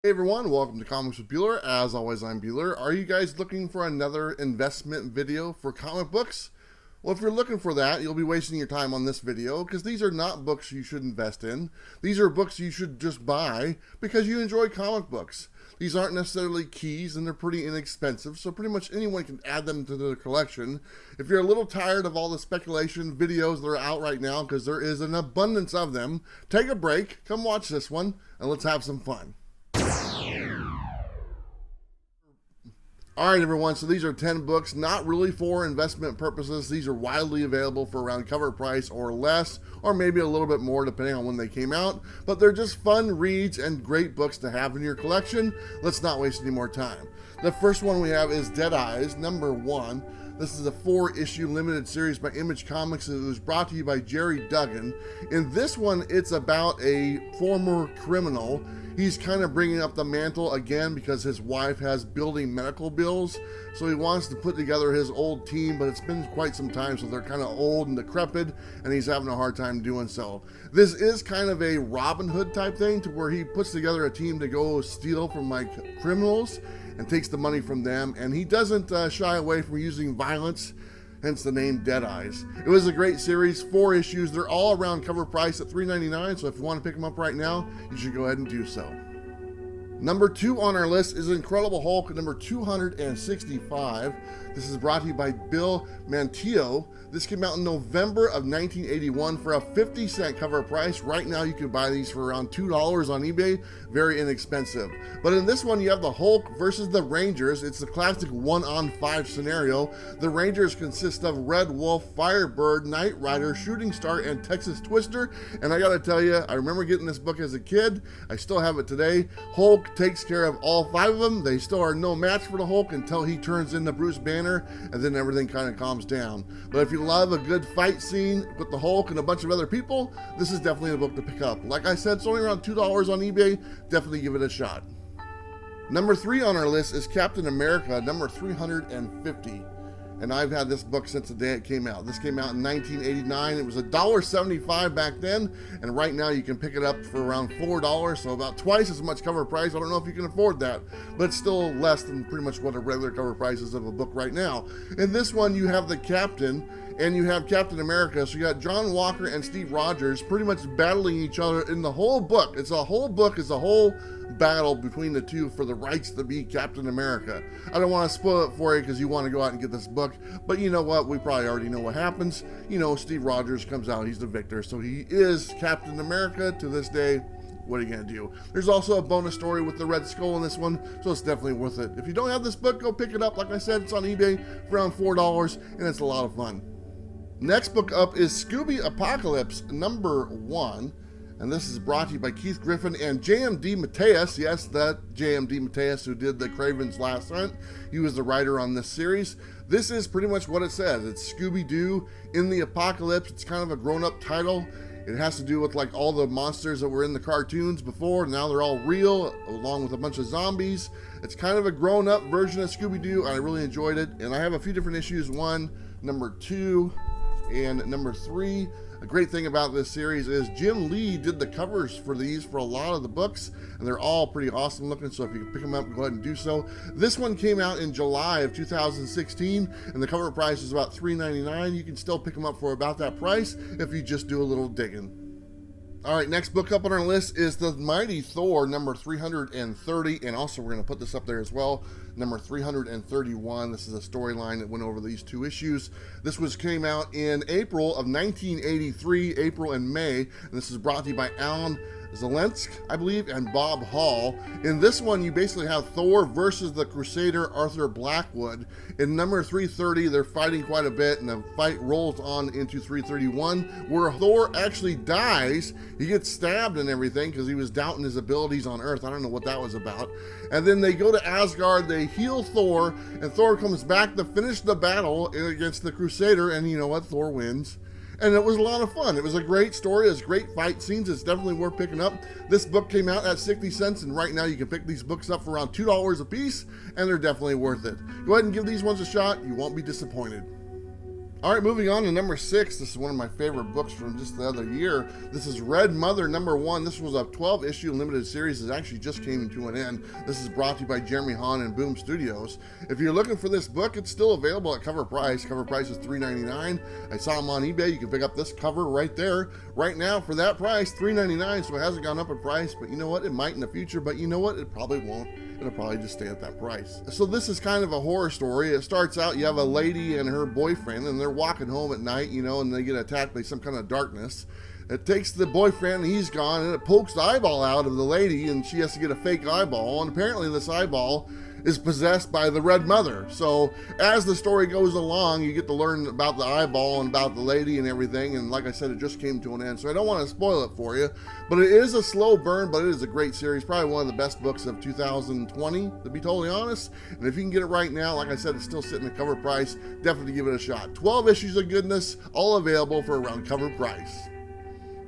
Hey everyone, welcome to Comics with Bueller. As always, I'm Bueller. Are you guys looking for another investment video for comic books? Well, if you're looking for that, you'll be wasting your time on this video because these are not books you should invest in. These are books you should just buy because you enjoy comic books. These aren't necessarily keys and they're pretty inexpensive, so pretty much anyone can add them to their collection. If you're a little tired of all the speculation videos that are out right now, because there is an abundance of them, take a break, come watch this one, and let's have some fun. Alright everyone, so these are 10 books, not really for investment purposes. These are widely available for around cover price or less, or maybe a little bit more depending on when they came out. But they're just fun reads and great books to have in your collection. Let's not waste any more time. The first one we have is Dead Eyes, number 1. This is a 4-issue limited series by Image Comics, and it was brought to you by Jerry Duggan. In this one, it's about a former criminal. He's kind of bringing up the mantle again because his wife has building medical bills, so he wants to put together his old team, but it's been quite some time, so they're kind of old and decrepit, and he's having a hard time doing so. This is kind of a Robin Hood type thing, to where he puts together a team to go steal from like criminals and takes the money from them, and he doesn't shy away from using violence, hence the name Dead Eyes. It was a great series, 4 issues. They're all around cover price at $3.99, so if you want to pick them up right now, you should go ahead and do so. Number 2 on our list is Incredible Hulk, number 265. This is brought to you by Bill Mantio. This came out in November of 1981 for a 50-cent cover price. Right now you can buy these for around $2 on eBay. Very inexpensive. But in this one you have the Hulk versus the Rangers. It's the classic 1-on-5 scenario. The Rangers consist of Red Wolf, Firebird, Knight Rider, Shooting Star, and Texas Twister. And I gotta tell you, I remember getting this book as a kid. I still have it today. Hulk takes care of all 5 of them. They still are no match for the Hulk until he turns into Bruce Banner, and then everything kind of calms down. But if you love a good fight scene with the Hulk and a bunch of other people, this is definitely a book to pick up. Like I said, it's only around $2 on eBay. Definitely give it a shot. Number 3 on our list is Captain America, number 350. And I've had this book since the day it came out. This came out in 1989. It was $1.75 back then, and right now you can pick it up for around $4, so about twice as much cover price. I don't know if you can afford that, but it's still less than pretty much what a regular cover price is of a book right now. In this one, you have the Captain, and you have Captain America, so you got John Walker and Steve Rogers pretty much battling each other in the whole book. It's a whole battle between the two for the rights to be Captain America. I don't want to spoil it for you because you want to go out and get this book, but you know what? We probably already know what happens. You know, Steve Rogers comes out, he's the victor, so he is Captain America to this day. What are you going to do? There's also a bonus story with the Red Skull in this one, so it's definitely worth it. If you don't have this book, go pick it up. Like I said, it's on eBay for around $4, and it's a lot of fun. Next book up is Scooby Apocalypse, number 1. And this is brought to you by Keith Griffin and J.M.D. Mateus. Yes, that J.M.D. Mateus who did the Kraven's Last Hunt. He was the writer on this series. This is pretty much what it says. It's Scooby-Doo in the apocalypse. It's kind of a grown-up title. It has to do with like all the monsters that were in the cartoons before. Now they're all real, along with a bunch of zombies. It's kind of a grown-up version of Scooby-Doo. I really enjoyed it. And I have a few different issues. 1, number 2, and number 3. A great thing about this series is Jim Lee did the covers for these for a lot of the books, and they're all pretty awesome looking, so if you can pick them up, go ahead and do so. This one came out in July of 2016, and the cover price is about $3.99. You can still pick them up for about that price if you just do a little digging. All right, next book up on our list is The Mighty Thor, number 330, and also we're going to put this up there as well, number 331. This is a storyline that went over these 2 issues. This came out in April of 1983, April and May, and this is brought to you by Alan Zelensk, I believe, and Bob Hall. In this one, you basically have Thor versus the Crusader Arthur Blackwood. In number 330, they're fighting quite a bit, and the fight rolls on into 331, where Thor actually dies. He gets stabbed and everything because he was doubting his abilities on Earth. I don't know what that was about. And then they go to Asgard, they heal Thor, and Thor comes back to finish the battle against the Crusader, and you know what? Thor wins. And it was a lot of fun. It was a great story. It was great fight scenes. It's definitely worth picking up. This book came out at 60 cents, and right now you can pick these books up for around $2 a piece, and they're definitely worth it. Go ahead and give these ones a shot. You won't be disappointed. All right, moving on to number 6. This is one of my favorite books from just the other year. This is Red Mother number 1. This was a 12-issue limited series that actually just came to an end. This is brought to you by Jeremy Hahn and Boom Studios. If you're looking for this book, it's still available at cover price. Cover price is $3.99. I saw them on eBay. You can pick up this cover right there, right now for that price, $3.99. So it hasn't gone up in price, but you know what? It might in the future, but you know what? It probably won't. It'll probably just stay at that price. So this is kind of a horror story. It starts out, you have a lady and her boyfriend, and they're walking home at night, you know, and they get attacked by some kind of darkness. It takes the boyfriend, he's gone, and it pokes the eyeball out of the lady, and she has to get a fake eyeball, and apparently this eyeball is possessed by the Red Mother. So as the story goes along, you get to learn about the eyeball and about the lady and everything, and like I said, it just came to an end, so I don't want to spoil it for you, but it is a slow burn, but it is a great series, probably one of the best books of 2020, to be totally honest, and if you can get it right now, like I said, it's still sitting at cover price, definitely give it a shot. 12 issues of goodness, all available for around cover price.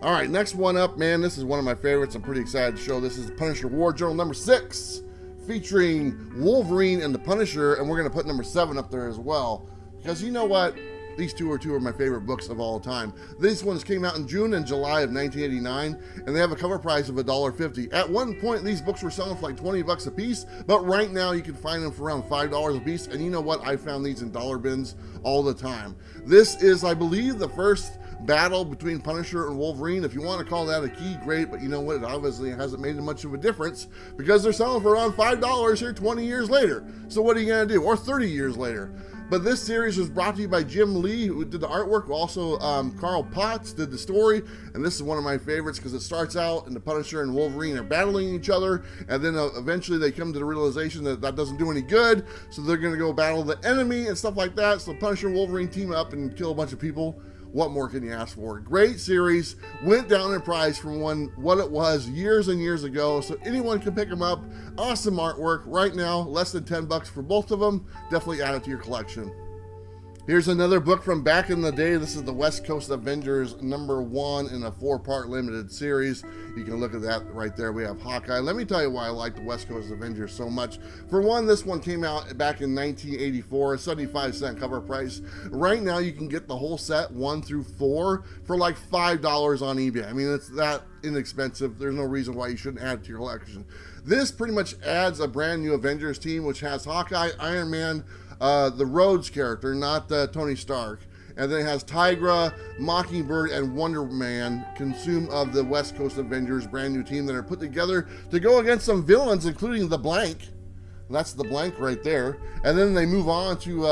All right, next one up, man, this is one of my favorites. I'm pretty excited to show. This is Punisher War Journal number 6. Featuring Wolverine and the Punisher, and we're going to put number 7 up there as well, because you know what? These two are my favorite books of all time. These ones came out in June and July of 1989, and they have a cover price of $1.50. At one point, these books were selling for like 20 bucks a piece, but right now you can find them for around $5 a piece, and you know what? I found these in dollar bins all the time. This is, I believe, the first battle between Punisher and Wolverine. If you want to call that a key, great, but you know what? It obviously hasn't made much of a difference because they're selling for around $5 here 20 years later. So what are you going to do? Or 30 years later. But this series was brought to you by Jim Lee, who did the artwork. Also, Carl Potts did the story, and this is one of my favorites because it starts out and the Punisher and Wolverine are battling each other, and then eventually they come to the realization that that doesn't do any good, so they're going to go battle the enemy and stuff like that. So Punisher and Wolverine team up and kill a bunch of people. What more can you ask for? Great series, went down in price from what it was years and years ago, so anyone can pick them up. Awesome artwork. Right now, less than 10 bucks for both of them. Definitely add it to your collection. Here's another book from back in the day. This is the West Coast Avengers number 1 in a 4-part limited series. You can look at that right there. We have Hawkeye. Let me tell you why I like the West Coast Avengers so much. For one, this one came out back in 1984, a 75-cent cover price. Right now, you can get the whole set 1 through 4 for like $5 on eBay. I mean, it's that inexpensive. There's no reason why you shouldn't add it to your collection. This pretty much adds a brand new Avengers team, which has Hawkeye, Iron Man, the Rhodes character, not Tony Stark. And then it has Tigra, Mockingbird, and Wonder Man consume of the West Coast Avengers, brand new team that are put together to go against some villains, including the Blank. That's the Blank right there. And then they move on to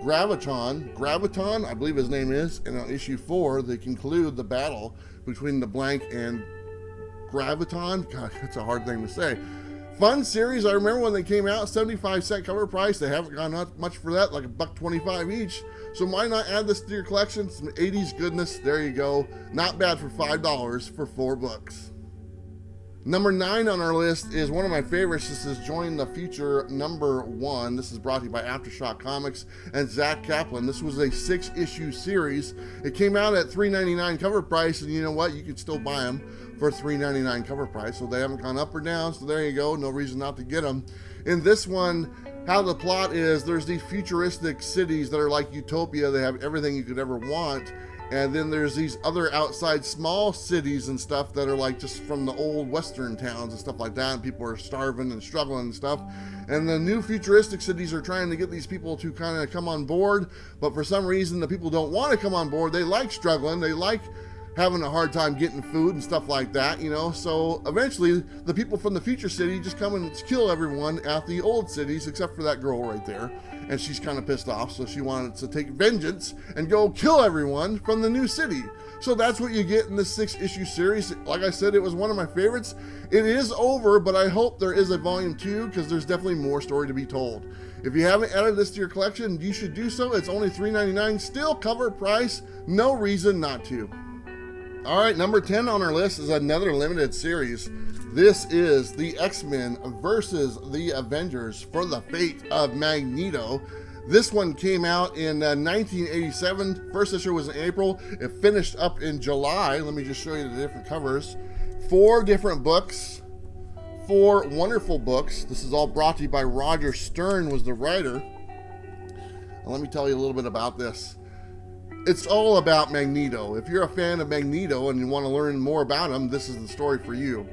Graviton, I believe his name is. And on issue 4, they conclude the battle between the Blank and Graviton. God, that's a hard thing to say. Fun series. I remember when they came out, 75-cent cover price. They haven't gone up much for that, like $1.25 each. So why not add this to your collection? Some 80s goodness. There you go. Not bad for $5 for 4 books. Number 9 on our list is one of my favorites. This is Join the Future number 1. This is brought to you by Aftershock Comics and Zach Kaplan. This was a 6-issue series. It came out at $3.99 cover price, and you know what? You can still buy them for $3.99 cover price, so they haven't gone up or down, so there you go. No reason not to get them. In this one, how the plot is, there's these futuristic cities that are like utopia. They have everything you could ever want. And then there's these other outside small cities and stuff that are like just from the old Western towns and stuff like that. And people are starving and struggling and stuff. And the new futuristic cities are trying to get these people to kind of come on board. But for some reason, the people don't want to come on board. They like struggling. They like having a hard time getting food and stuff like that, you know. So eventually, the people from the future city just come and kill everyone at the old cities, except for that girl right there. And she's kind of pissed off, so she wanted to take vengeance and go kill everyone from the new city. So that's what you get in this 6-issue series. Like I said, it was one of my favorites. It is over, but I hope there is a volume 2 because there's definitely more story to be told. If you haven't added this to your collection, you should do so. It's only $3.99, still cover price, no reason not to. All right, number 10 on our list is another limited series. This is the X-Men versus the Avengers for the fate of Magneto. This one came out in 1987. First issue was in April. It finished up in July. Let me just show you the different covers. 4 different books, 4 wonderful books. This is all brought to you by Roger Stern, was the writer. And let me tell you a little bit about this. It's all about Magneto. If you're a fan of Magneto and you want to learn more about him, this is the story for you.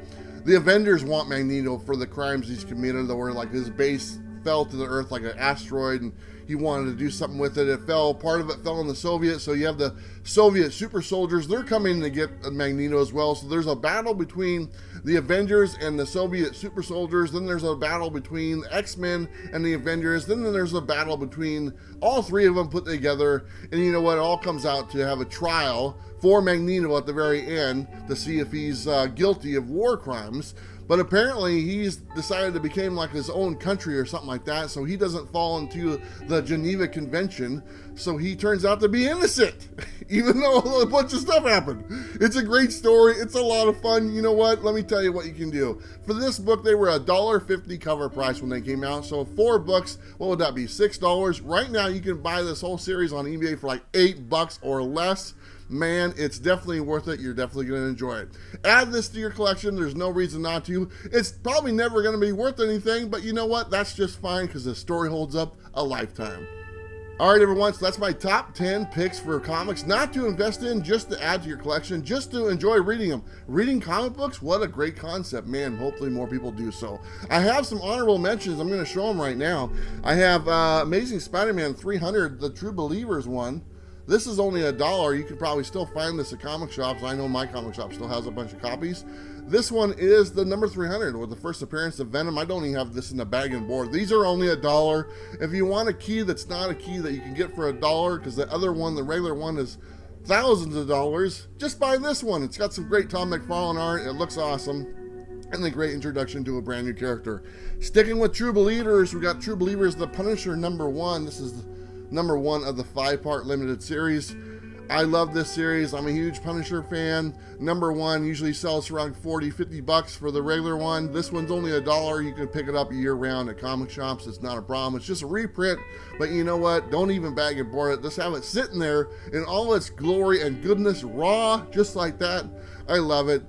The Avengers want Magneto for the crimes he's committed, where like his base fell to the earth like an asteroid and he wanted to do something with it. It fell, part of it fell on the Soviets, so you have the Soviet super soldiers, they're coming to get Magneto as well. So there's a battle between the Avengers and the Soviet super soldiers, then there's a battle between X-Men and the Avengers, then there's a battle between all three of them put together, and you know what, it all comes out to have a trial for Magneto at the very end to see if he's guilty of war crimes. But apparently he's decided to become like his own country or something like that, so he doesn't fall into the Geneva Convention, so he turns out to be innocent, even though a bunch of stuff happened. It's a great story. It's a lot of fun. You know what? Let me tell you what you can do. For this book, they were $1.50 cover price when they came out, so 4 books, what would that be, $6? Right now, you can buy this whole series on eBay for like $8 or less. Man, it's definitely worth it. You're definitely going to enjoy it. Add this to your collection. There's no reason not to. It's probably never going to be worth anything, but you know what? That's just fine because the story holds up a lifetime. All right, everyone, so that's my top 10 picks for comics not to invest in, just to add to your collection, just to enjoy reading them. Reading comic books, what a great concept, man. Hopefully more people do so. I have some honorable mentions. I'm going to show them right now. I have Amazing Spider-Man 300, the True Believers one. This is only $1. You could probably still find this at comic shops. I know my comic shop still has a bunch of copies. This one is the number 300 with the first appearance of Venom. I don't even have this in the bag and board. These are only $1. If you want a key that's not a key that you can get for $1, because the other one, the regular one, is thousands of dollars, just buy this one. It's got some great Tom McFarlane art. It looks awesome. And a great introduction to a brand new character. Sticking with True Believers, we got True Believers, The Punisher #1. This is number 1 of the 5-part limited series. I love this series. I'm a huge Punisher fan. #1 usually sells for around $40-50 for the regular one. This one's only $1. You can pick it up year round at comic shops. It's not a problem. It's just a reprint, but you know what? Don't even bag and board it. Just have it sitting there in all its glory and goodness, raw, just like that. I love it.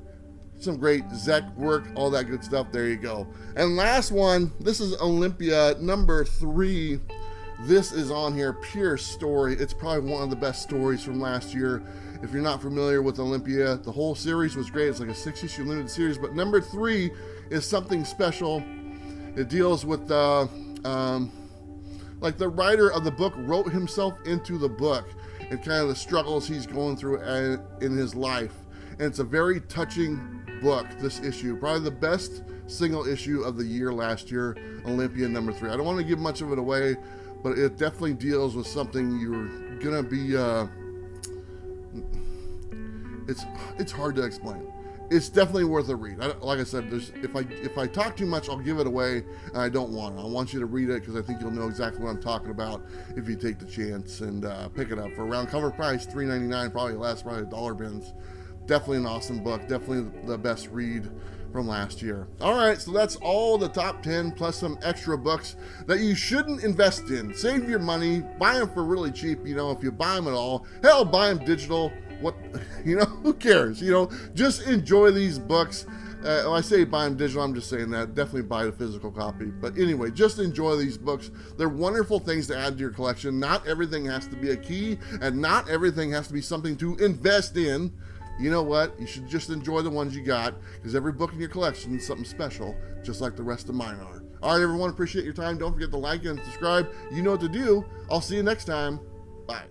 Some great Zek work, all that good stuff. There you go. And last one, this is Olympia #3. This is on here, pure story. It's probably one of the best stories from last year. If you're not familiar with Olympia, the whole series was great. It's like a 6-issue limited series, but #3 is something special. It deals with like the writer of the book wrote himself into the book and kind of the struggles he's going through in his life. And it's a very touching book, this issue. Probably the best single issue of the year last year, Olympia #3. I don't want to give much of it away, but it definitely deals with something you're gonna be, it's hard to explain. It's definitely worth a read. Like I said, if I talk too much, I'll give it away, and I don't want to. I want you to read it because I think you'll know exactly what I'm talking about if you take the chance and pick it up for around cover price, $3.99, probably less, probably $1 bins. Definitely an awesome book, definitely the best read from last year. All right, so that's all the top 10 plus some extra books that you shouldn't invest in. Save your money, buy them for really cheap, you know, if you buy them at all. Hell, buy them digital. What, you know, who cares? You know, just enjoy these books. When I say buy them digital, I'm just saying that. Definitely buy the physical copy. But anyway, just enjoy these books. They're wonderful things to add to your collection. Not everything has to be a key, and not everything has to be something to invest in. You know what? You should just enjoy the ones you got, because every book in your collection is something special, just like the rest of mine are. All right, everyone, appreciate your time. Don't forget to like and subscribe. You know what to do. I'll see you next time. Bye.